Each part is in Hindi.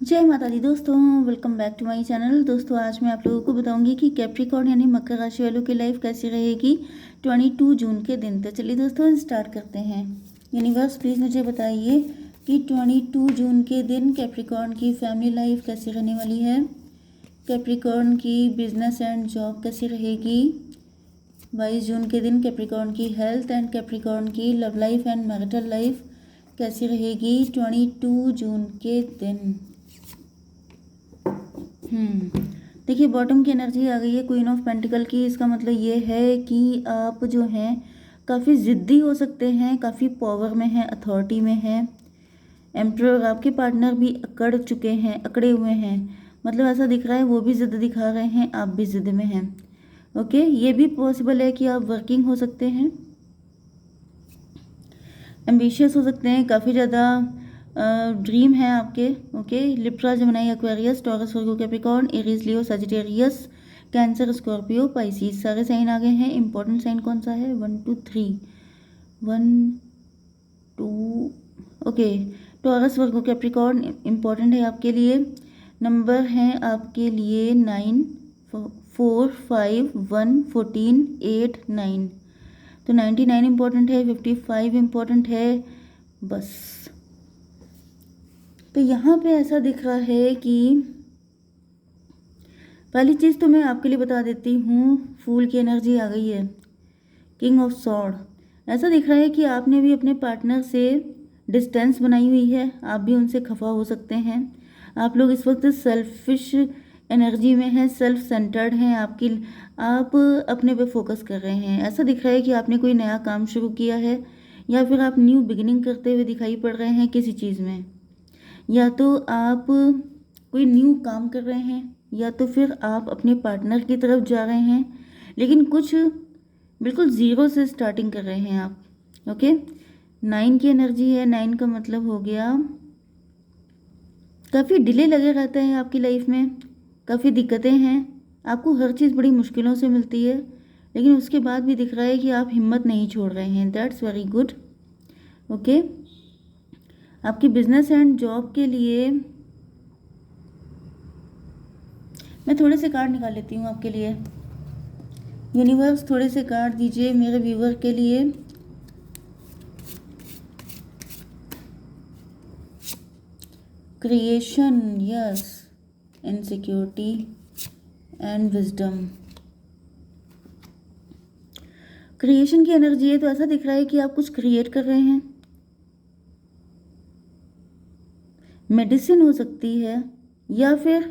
जय माता दी दोस्तों, welcome back to my channel. दोस्तों आज मैं आप लोगों को बताऊंगी कि कैप्रिकॉर्न यानी मकर राशि वालों की लाइफ कैसी रहेगी 22 जून के दिन। तो चलिए दोस्तों स्टार्ट करते हैं। यूनिवर्स प्लीज़ मुझे बताइए कि 22 जून के दिन कैप्रिकॉर्न की फैमिली लाइफ कैसी रहने वाली है, कैप्रिकॉर्न की बिजनेस एंड जॉब कैसी रहेगी। 22 जून के दिन कैप्रिकॉर्न की हेल्थ एंड कैप्रिकॉर्न की love life and marital life कैसी रहेगी 22 जून के दिन। देखिए बॉटम की एनर्जी आ गई है क्वीन ऑफ पेंटिकल की। इसका मतलब ये है कि आप जो हैं काफ़ी ज़िद्दी हो सकते हैं, काफ़ी पावर में हैं, अथॉरिटी में हैं। एम्परर आपके पार्टनर भी अकड़ चुके हैं, अकड़े हुए हैं, मतलब ऐसा दिख रहा है वो भी ज़िद दिखा रहे हैं, आप भी ज़िद में हैं। ओके, ये भी पॉसिबल है कि आप वर्किंग हो सकते हैं, एम्बिशियस हो सकते हैं, काफ़ी ज़्यादा ड्रीम है आपके। Okay, Libra, Gemini, Aquarius, Taurus, Virgo, Capricorn, Aries, Leo, Sagittarius, Cancer, Scorpio, Pisces सारे साइन आ गए हैं। इंपॉर्टेंट साइन कौन सा है? 1 2 3 1 2। Okay, taurus, Virgo, Capricorn important है आपके लिए। नंबर हैं आपके लिए 9 4 5 1 14 8 9। तो 99 इंपॉर्टेंट है, 55 इंपॉर्टेंट है बस। तो यहाँ पे ऐसा दिख रहा है कि पहली चीज़ तो मैं आपके लिए बता देती हूँ, फूल की एनर्जी आ गई है, किंग ऑफ सॉर्ड। ऐसा दिख रहा है कि आपने भी अपने पार्टनर से डिस्टेंस बनाई हुई है, आप भी उनसे खफा हो सकते हैं। आप लोग इस वक्त सेल्फिश एनर्जी में हैं, सेल्फ सेंटर्ड हैं, आप अपने पे फोकस कर रहे हैं। ऐसा दिख रहा है कि आपने कोई नया काम शुरू किया है या फिर आप न्यू बिगिनिंग करते हुए दिखाई पड़ रहे हैं किसी चीज़ में। या तो आप कोई न्यू काम कर रहे हैं या तो फिर आप अपने पार्टनर की तरफ जा रहे हैं, लेकिन कुछ बिल्कुल ज़ीरो से स्टार्टिंग कर रहे हैं आप। ओके, 9 की एनर्जी है। 9 का मतलब हो गया काफ़ी डिले लगे रहता है आपकी लाइफ में, काफ़ी दिक्कतें हैं, आपको हर चीज़ बड़ी मुश्किलों से मिलती है, लेकिन उसके बाद भी दिख रहा है कि आप हिम्मत नहीं छोड़ रहे हैं। That's very good. ओके, आपकी बिजनेस एंड जॉब के लिए मैं थोड़े से कार्ड निकाल लेती हूँ आपके लिए। यूनिवर्स थोड़े से कार्ड दीजिए मेरे व्यूवर के लिए। Creation, yes, insecurity and wisdom. Creation की एनर्जी है, तो ऐसा दिख रहा है कि आप कुछ क्रिएट कर रहे हैं। मेडिसिन हो सकती है या फिर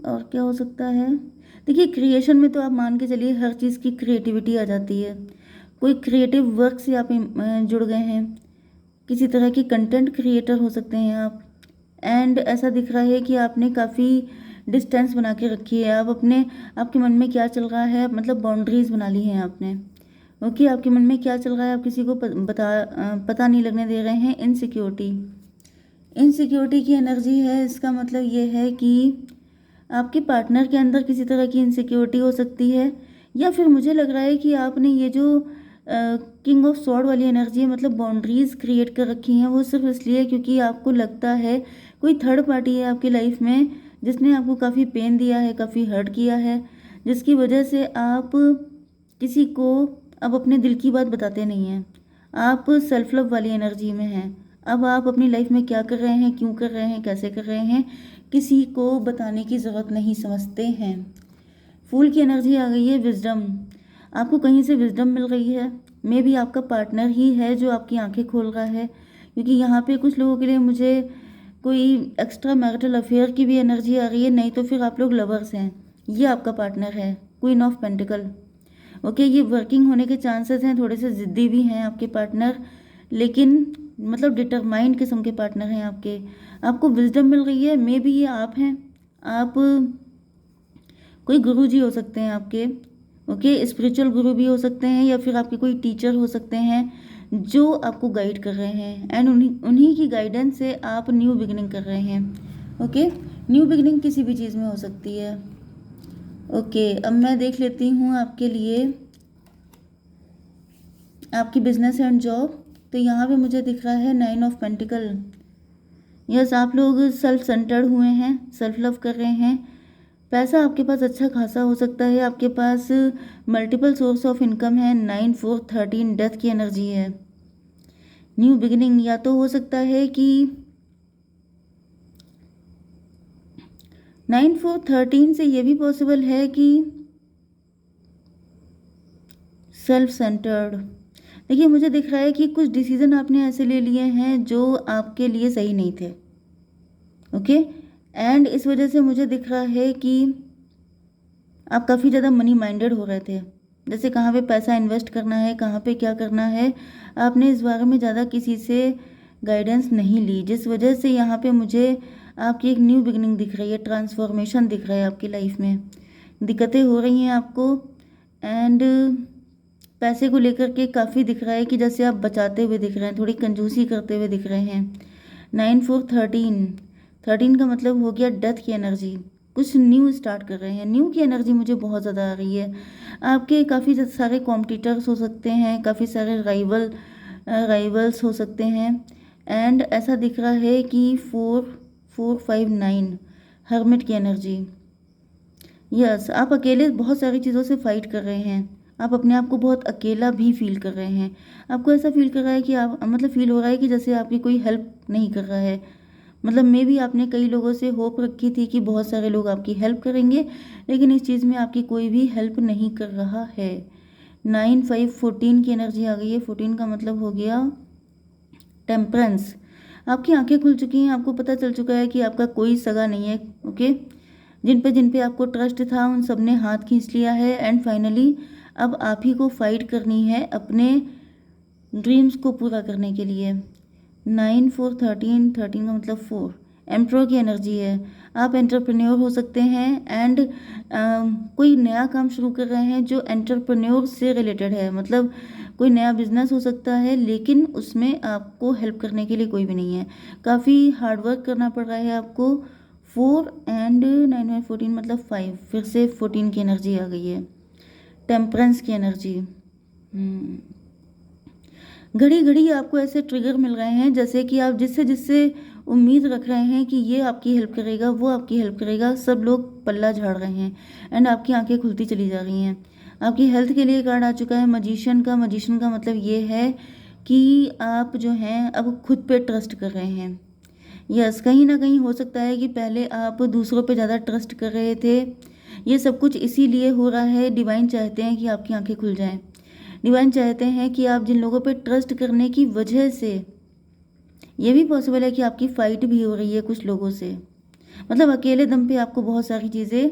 और क्या हो सकता है। देखिए क्रिएशन में तो आप मान के चलिए हर चीज़ की क्रिएटिविटी आ जाती है। कोई क्रिएटिव वर्क से आप जुड़ गए हैं, किसी तरह की कंटेंट क्रिएटर हो सकते हैं आप। एंड ऐसा दिख रहा है कि आपने काफ़ी डिस्टेंस बना के रखी है, आप अपने आपके मन में क्या चल रहा है, मतलब बाउंड्रीज बना ली हैं आपने। ओके, आपके मन में क्या चल रहा है आप किसी को पता नहीं लगने दे रहे हैं। इनसिक्योरिटी की एनर्जी है। इसका मतलब ये है कि आपके पार्टनर के अंदर किसी तरह की इनसिक्योरिटी हो सकती है, या फिर मुझे लग रहा है कि आपने ये जो किंग ऑफ स्वॉर्ड वाली एनर्जी है, मतलब बाउंड्रीज क्रिएट कर रखी हैं, वो सिर्फ इसलिए क्योंकि आपको लगता है कोई थर्ड पार्टी है आपकी लाइफ में जिसने आपको काफ़ी पेन दिया है, काफ़ी हर्ट किया है, जिसकी वजह से आप किसी को अब अपने दिल की बात बताते नहीं हैं। आप सेल्फ लव वाली एनर्जी में हैं। अब आप अपनी लाइफ में क्या कर रहे हैं, क्यों कर रहे हैं, कैसे कर रहे हैं, किसी को बताने की ज़रूरत नहीं समझते हैं। फूल की एनर्जी आ गई है, विजडम। आपको कहीं से विजडम मिल रही है, मे भी आपका पार्टनर ही है जो आपकी आंखें खोल रहा है, क्योंकि यहाँ पे कुछ लोगों के लिए मुझे कोई एक्स्ट्रा मैरिटल अफेयर की भी एनर्जी आ रही है, नहीं तो फिर आप लोग लवर्स हैं। ये आपका पार्टनर है, क्वीन ऑफ पेंटिकल। ओके, ये वर्किंग होने के चांसेस हैं, थोड़े से ज़िद्दी भी हैं आपके पार्टनर, लेकिन मतलब डिटरमाइंड किस्म के पार्टनर हैं आपके। आपको विजडम मिल रही है, मे बी ये आप हैं, आप कोई गुरु जी हो सकते हैं आपके। ओके, स्पिरिचुअल गुरु भी हो सकते हैं, या फिर आपके कोई टीचर हो सकते हैं जो आपको गाइड कर रहे हैं, एंड उन्हीं की गाइडेंस से आप न्यू बिगिनिंग कर रहे हैं। ओके, न्यू बिगिनिंग किसी भी चीज़ में हो सकती है। ओके, अब मैं देख लेती हूँ आपके लिए आपकी बिजनेस एंड जॉब। तो यहाँ पे मुझे दिख रहा है 9 ऑफ पेंटिकल, यस, आप लोग सेल्फ सेंटर्ड हुए हैं, सेल्फ लव कर रहे हैं। पैसा आपके पास अच्छा खासा हो सकता है, आपके पास मल्टीपल सोर्स ऑफ इनकम है। 9 4 13 डेथ की एनर्जी है। न्यू बिगिनिंग या तो हो सकता है कि 9 4 13 से ये भी पॉसिबल है कि सेल्फ सेंटर्ड। देखिए, मुझे दिख रहा है कि कुछ डिसीजन आपने ऐसे ले लिए हैं जो आपके लिए सही नहीं थे। ओके, एंड इस वजह से मुझे दिख रहा है कि आप काफ़ी ज़्यादा मनी माइंडेड हो रहे थे। जैसे कहाँ पे पैसा इन्वेस्ट करना है, कहाँ पे क्या करना है, आपने इस बारे में ज़्यादा किसी से गाइडेंस नहीं ली, जिस वजह से यहाँ पे मुझे आपकी एक न्यू बिगनिंग दिख रही है, ट्रांसफॉर्मेशन दिख रहा है आपकी लाइफ में। दिक्कतें हो रही हैं आपको, एंड पैसे को लेकर के काफ़ी दिख रहा है कि जैसे आप बचाते हुए दिख रहे हैं, थोड़ी कंजूसी करते हुए दिख रहे हैं। 9 4 13 का मतलब हो गया डेथ की एनर्जी। कुछ न्यू स्टार्ट कर रहे हैं, न्यू की एनर्जी मुझे बहुत ज़्यादा आ रही है। आपके काफ़ी सारे कॉम्पिटिटर्स हो सकते हैं, काफ़ी सारे राइवल्स हो सकते हैं। एंड ऐसा दिख रहा है कि 4 4 5 9 हर्मिट की एनर्जी। यस, आप अकेले बहुत सारी चीज़ों से फाइट कर रहे हैं। आप अपने आप को बहुत अकेला भी फील कर रहे हैं। आपको ऐसा फील कर रहा है कि आप मतलब फील हो रहा है कि जैसे आपकी कोई हेल्प नहीं कर रहा है। मतलब मे भी आपने कई लोगों से होप रखी थी कि बहुत सारे लोग आपकी हेल्प करेंगे, लेकिन इस चीज़ में आपकी कोई भी हेल्प नहीं कर रहा है। 9 5 14 की एनर्जी आ गई है। 14 का मतलब हो गया टेम्परेंस। आपकी आंखें खुल चुकी हैं, आपको पता चल चुका है कि आपका कोई सगा नहीं है। ओके, जिन पे आपको ट्रस्ट था उन सब ने हाथ खींच लिया है, एंड फाइनली अब आप ही को फाइट करनी है अपने ड्रीम्स को पूरा करने के लिए। 9 4 13 का मतलब 4 एम्प्रो की एनर्जी है। आप एंटरप्रेन्योर हो सकते हैं, एंड कोई नया काम शुरू कर रहे हैं जो एंटरप्रेन्योर से रिलेटेड है। मतलब कोई नया बिजनेस हो सकता है, लेकिन उसमें आपको हेल्प करने के लिए कोई भी नहीं है। काफ़ी हार्डवर्क करना पड़ रहा है आपको। 4 एंड 9 मतलब 5, फिर से 14 की एनर्जी आ गई है, टेम्परेंस की एनर्जी। घड़ी घड़ी आपको ऐसे ट्रिगर मिल रहे हैं जैसे कि आप जिससे जिससे उम्मीद रख रहे हैं कि ये आपकी हेल्प करेगा, वो आपकी हेल्प करेगा, सब लोग पल्ला झाड़ रहे हैं, एंड आपकी आंखें खुलती चली जा रही हैं। आपकी हेल्थ के लिए कार्ड आ चुका है मजिशियन का। मजिशियन का मतलब ये है कि आप जो हैं अब खुद पे ट्रस्ट कर रहे हैं। यस, कहीं ना कहीं हो सकता है कि पहले आप दूसरों पे ज़्यादा ट्रस्ट कर रहे थे। ये सब कुछ इसीलिए हो रहा है, डिवाइन चाहते हैं कि आपकी आंखें खुल जाएं। डिवाइन चाहते हैं कि आप जिन लोगों पे ट्रस्ट करने की वजह से, ये भी पॉसिबल है कि आपकी फ़ाइट भी हो रही है कुछ लोगों से। मतलब अकेले दम पे आपको बहुत सारी चीज़ें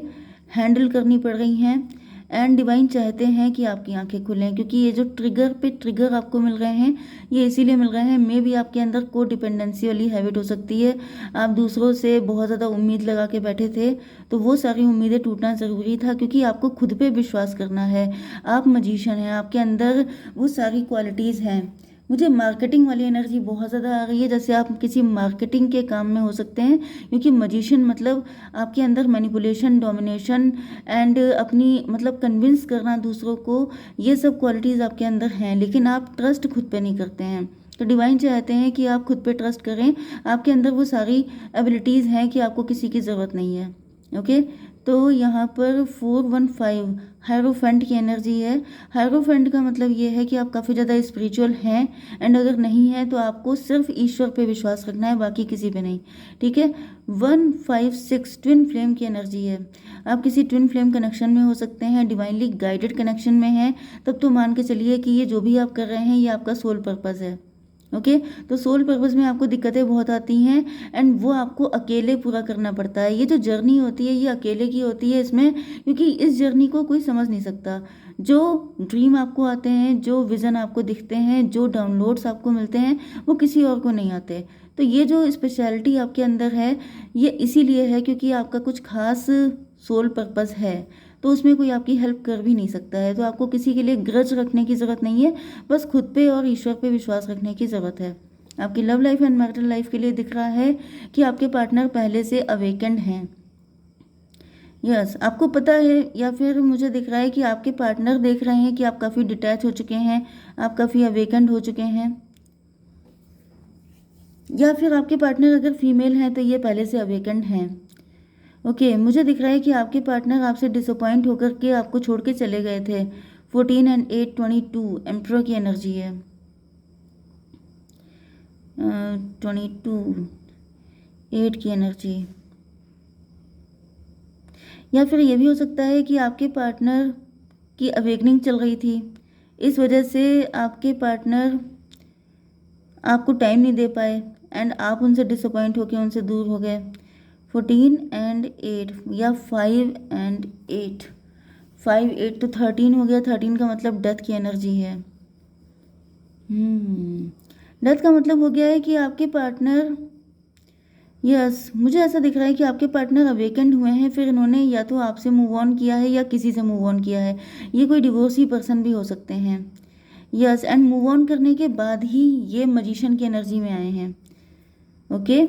हैंडल करनी पड़ रही हैं, एंड डिवाइन चाहते हैं कि आपकी आंखें खुलें, क्योंकि ये जो ट्रिगर पे ट्रिगर आपको मिल रहे हैं ये इसीलिए मिल रहे हैं। मे भी आपके अंदर को डिपेंडेंसी वाली हैबिट हो सकती है। आप दूसरों से बहुत ज़्यादा उम्मीद लगा के बैठे थे, तो वो सारी उम्मीदें टूटना ज़रूरी था, क्योंकि आपको खुद पे विश्वास करना है। आप मजिशियन हैं, आपके अंदर वो सारी क्वालिटीज़ हैं। मुझे मार्केटिंग वाली एनर्जी बहुत ज़्यादा आ रही है, जैसे आप किसी मार्केटिंग के काम में हो सकते हैं, क्योंकि मजिशियन मतलब आपके अंदर मैनिपुलेशन, डोमिनेशन, एंड अपनी मतलब कन्विंस करना दूसरों को, ये सब क्वालिटीज़ आपके अंदर हैं, लेकिन आप ट्रस्ट खुद पे नहीं करते हैं। तो डिवाइन चाहते हैं कि आप खुद पे ट्रस्ट करें। आपके अंदर वो सारी एबिलिटीज़ हैं कि आपको किसी की ज़रूरत नहीं है। ओके, तो यहाँ पर 4 1 5 हायरोफेंट की एनर्जी है। हायरोफेंट का मतलब ये है कि आप काफ़ी ज़्यादा स्पिरिचुअल हैं, एंड अगर नहीं है तो आपको सिर्फ ईश्वर पे विश्वास रखना है, बाकी किसी पे नहीं। ठीक है। 1 5 6 ट्विन फ्लेम की एनर्जी है। आप किसी ट्विन फ्लेम कनेक्शन में हो सकते हैं, डिवाइनली गाइडेड कनेक्शन में हैं, तब तो मान के चलिए कि ये जो भी आप कर रहे हैं ये आपका सोल पर्पज़ है। ओके, तो सोल पर्पस में आपको दिक्कतें बहुत आती हैं, एंड वो आपको अकेले पूरा करना पड़ता है। ये जो जर्नी होती है ये अकेले की होती है इसमें, क्योंकि इस जर्नी को कोई समझ नहीं सकता। जो ड्रीम आपको आते हैं, जो विज़न आपको दिखते हैं, जो डाउनलोड्स आपको मिलते हैं, वो किसी और को नहीं आते। तो ये जो स्पेशलिटी आपके अंदर है ये इसीलिए है क्योंकि आपका कुछ खास सोल पर्पस है, तो उसमें कोई आपकी हेल्प कर भी नहीं सकता है। तो आपको किसी के लिए ग्रज रखने की ज़रूरत नहीं है, बस खुद पे और ईश्वर पे विश्वास रखने की ज़रूरत है। आपकी love life and marital life के लिए दिख रहा है कि आपके पार्टनर पहले से अवेकेंड हैं। यस, आपको पता है, या फिर मुझे दिख रहा है कि आपके पार्टनर देख रहे हैं कि आप काफ़ी डिटैच हो चुके हैं, आप काफ़ी अवेकेंड हो चुके हैं। या फिर आपके पार्टनर अगर फीमेल हैं तो ये पहले से अवेकेंड हैं। ओके, मुझे दिख रहा है कि आपके पार्टनर आपसे डिसअपॉइंट होकर के आपको छोड़ के चले गए थे। 14 एंड 8 22 एम्परर की एनर्जी है। 22 8 की एनर्जी। या फिर ये भी हो सकता है कि आपके पार्टनर की अवेकनिंग चल रही थी, इस वजह से आपके पार्टनर आपको टाइम नहीं दे पाए एंड आप उनसे डिसअपॉइंट होकर उनसे दूर हो गए। 14 एंड 8 या 5 एंड 8, 5 8 तो 13 हो गया। 13 का मतलब डेथ की एनर्जी है। डेथ का मतलब हो गया है कि आपके पार्टनर, यस, मुझे ऐसा दिख रहा है कि आपके पार्टनर अवेकेंड हुए हैं, फिर इन्होंने या तो आपसे मूव ऑन किया है या किसी से मूव ऑन किया है। ये कोई डिवोर्सी पर्सन भी हो सकते हैं। यस, एंड मूव ऑन करने के बाद ही ये मजिशियन की एनर्जी में आए हैं। ओके,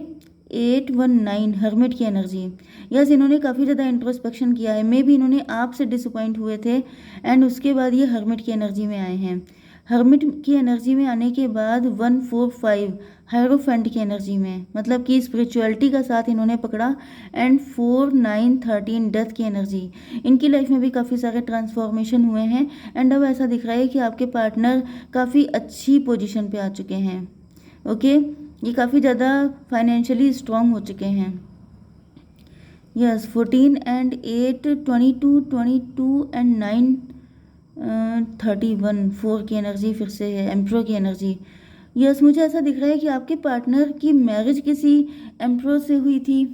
819 हर्मिट की एनर्जी। यस, इन्होंने काफ़ी ज़्यादा इंट्रोस्पेक्शन किया है। मे बी इन्होंने आपसे डिसअपॉइंट हुए थे एंड उसके बाद ये हर्मिट की एनर्जी में आए हैं। हर्मिट की एनर्जी में आने के बाद 145 हायरोफेंट की एनर्जी में, मतलब कि स्पिरिचुअलिटी का साथ इन्होंने पकड़ा। एंड 4 9 13 डेथ की एनर्जी। इनकी लाइफ में भी काफ़ी सारे ट्रांसफॉर्मेशन हुए हैं एंड अब ऐसा दिख रहा है कि आपके पार्टनर काफ़ी अच्छी पोजीशन पे आ चुके हैं। ओके, ये काफ़ी ज़्यादा फाइनेंशियली स्ट्रॉन्ग हो चुके हैं। यस, 14 एंड 8 22 22 एंड 9 31 4 की एनर्जी फिर से है, एम्परर की एनर्जी। यस, मुझे ऐसा दिख रहा है कि आपके पार्टनर की मैरिज किसी एम्परर से हुई थी।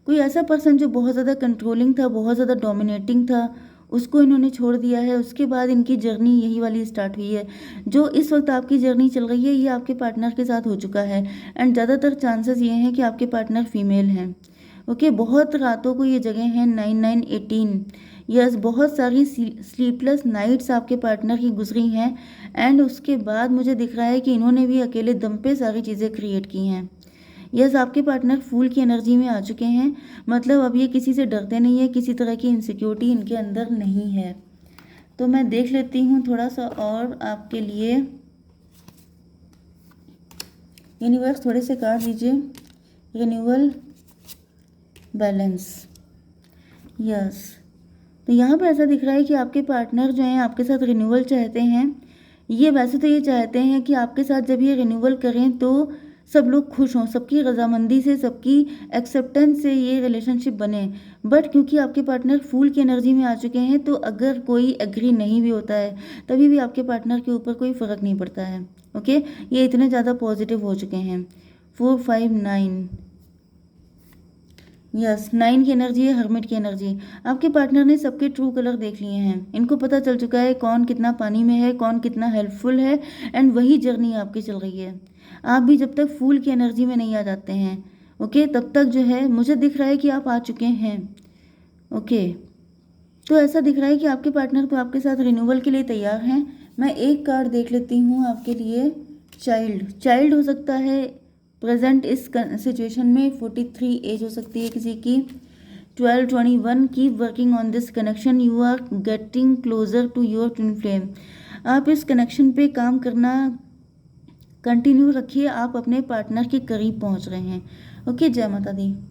कोई ऐसा पर्सन जो बहुत ज़्यादा कंट्रोलिंग था, बहुत ज़्यादा डोमिनेटिंग था, उसको इन्होंने छोड़ दिया है। उसके बाद इनकी जर्नी यही वाली स्टार्ट हुई है। जो इस वक्त आपकी जर्नी चल रही है ये आपके पार्टनर के साथ हो चुका है एंड ज़्यादातर चांसेस ये हैं कि आपके पार्टनर फीमेल हैं। ओके, बहुत रातों को ये जगह हैं 9 9 18। यस, बहुत सारी स्लीपलेस नाइट्स आपके पार्टनर की गुजरी हैं एंड उसके बाद मुझे दिख रहा है कि इन्होंने भी अकेले दम पे सारी चीज़ें क्रिएट की हैं। यस, आपके पार्टनर फूल की एनर्जी में आ चुके हैं, मतलब अब ये किसी से डरते नहीं है, किसी तरह की इनसिक्योरिटी इनके अंदर नहीं है। तो मैं देख लेती हूँ थोड़ा सा और आपके लिए। यूनिवर्स थोड़े से कार्ड दीजिए। Renewal, balance. यस, तो यहाँ पे ऐसा दिख रहा है कि आपके पार्टनर जो हैं आपके साथ रिन्यूअल चाहते हैं। ये वैसे तो ये चाहते हैं कि आपके साथ जब ये रिन्यूअल करें तो सब लोग खुश हों, सबकी रजामंदी से, सबकी एक्सेप्टेंस से ये रिलेशनशिप बने। बट क्योंकि आपके पार्टनर फूल की एनर्जी में आ चुके हैं तो अगर कोई एग्री नहीं भी होता है तभी भी आपके पार्टनर के ऊपर कोई फ़र्क नहीं पड़ता है। ओके, ये इतने ज़्यादा पॉजिटिव हो चुके हैं। 4 5 9, यस, 9 की एनर्जी है, हर्मिट की एनर्जी। आपके पार्टनर ने सबके ट्रू कलर देख लिए हैं। इनको पता चल चुका है कौन कितना पानी में है, कौन कितना हेल्पफुल है एंड वही जर्नी आपकी चल रही है। आप भी जब तक फूल की एनर्जी में नहीं आ जाते हैं, ओके, तब तक जो है मुझे दिख रहा है कि आप आ चुके हैं। ओके, तो ऐसा दिख रहा है कि आपके पार्टनर तो आपके साथ रिन्यूअल के लिए तैयार हैं। मैं एक कार्ड देख लेती हूँ आपके लिए। चाइल्ड हो सकता है प्रेजेंट इस सिचुएशन में। 43 एज हो सकती है किसी की। 12 21 keep working on this connection, you are getting closer to your twin flame. आप इस कनेक्शन पे काम करना कंटिन्यू रखिए, आप अपने पार्टनर के करीब पहुंच रहे हैं। ओके, जय माता दी।